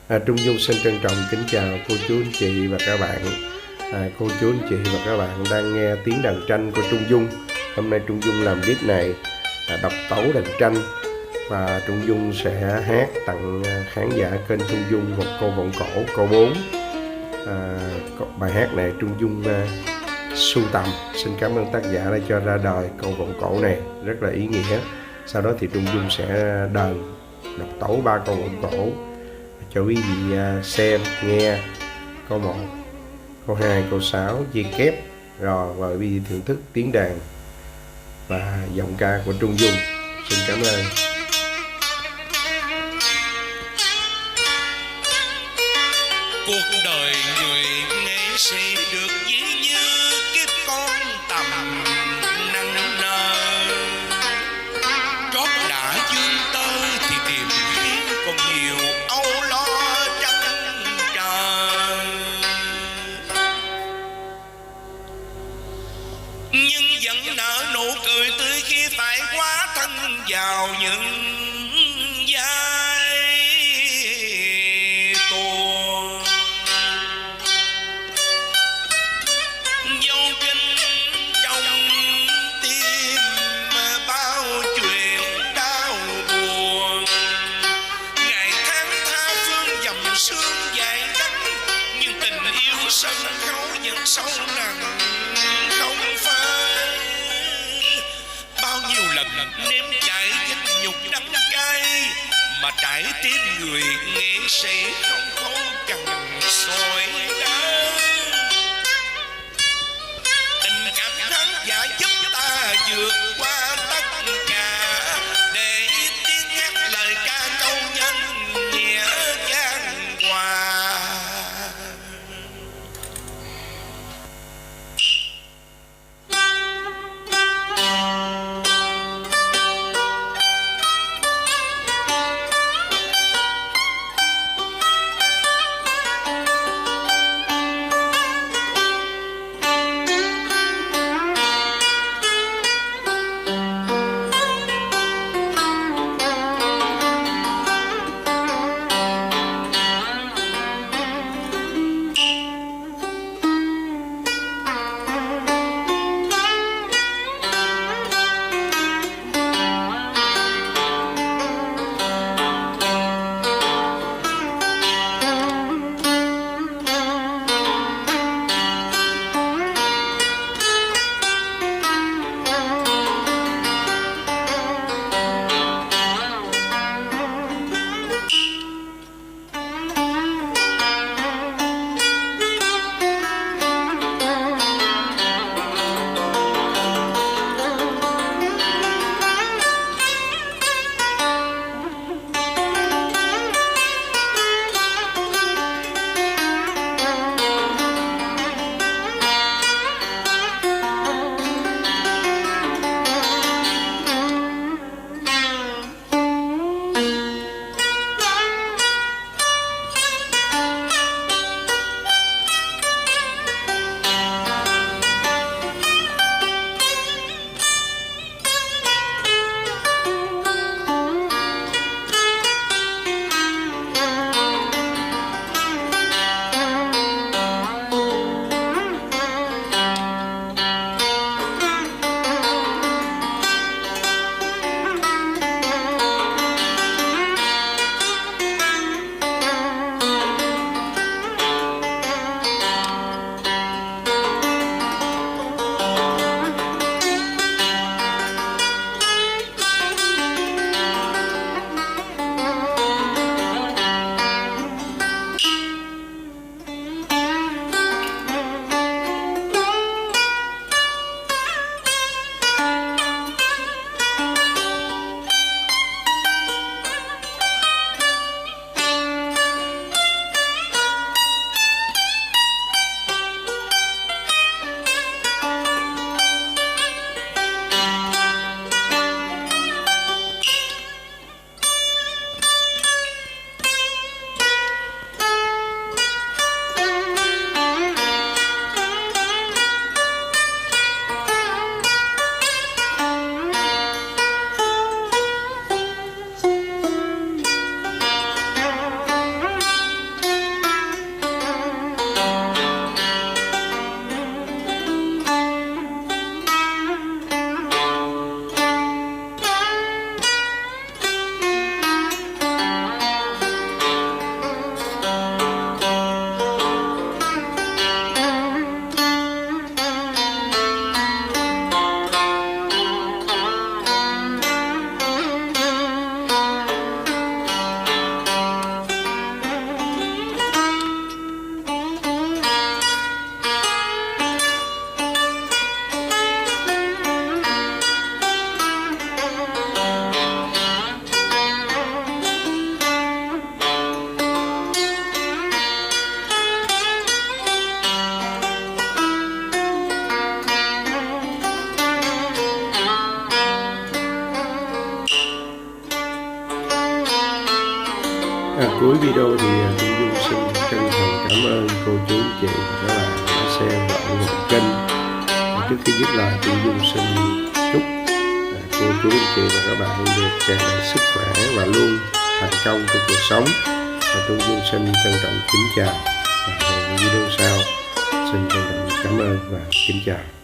Trung Dung xin trân trọng kính chào cô chú anh chị và các bạn. Cô chú anh chị và các bạn đang nghe tiếng đàn tranh của Trung Dung. Hôm nay Trung Dung làm clip này đọc tấu đàn tranh, và Trung Dung sẽ hát tặng khán giả kênh Trung Dung một câu vọng cổ câu 4. Bài hát này Trung Dung sưu tầm. Xin cảm ơn tác giả đã cho ra đời câu vọng cổ này rất là ý nghĩa. Sau đó thì Trung Dung sẽ đàn đọc tấu 3 câu vọng cổ cho quý vị xem nghe. Câu 1, câu 2, câu 6 chia kép, rồi mời quý vị thưởng thức tiếng đàn và giọng ca của Trung Dung. Xin cảm ơn. Cuộc đời người nghệ sĩ được ví như kiếp con tầm nặng nơ, trót đã dương tơ thì tìm kiếm còn nhiều âu lo trăn trở, nhưng vẫn nở nụ cười tươi khi phải hóa thân vào những vai tuồng. Dấu kinh trong tim bao chuyện đau buồn, ngày tháng tha phương dầm sương dài nắng, nhưng tình yêu sân khấu vẫn sâu nặng không phai. Bao nhiêu lần nếm trải vinh nhục đắng cay, mà trái tim người nghệ sĩ không khâu cằn sỏi đá. Tình cảm khán giả giúp ta vượt qua tất cả, để tiếng hát lời ca câu nhân nghĩa gian hòa. Cuối video thì Trung Dung xin chân thành cảm ơn cô chú anh chị và các bạn đã xem và ủng hộ kênh. Trước khi dứt lời, Trung Dung xin chúc cô chú anh chị và các bạn được tràn đầy sức khỏe và luôn thành công trong cuộc sống. Trung Dung xin trân trọng kính chào và hẹn video sau. Xin trân trọng cảm ơn và kính chào.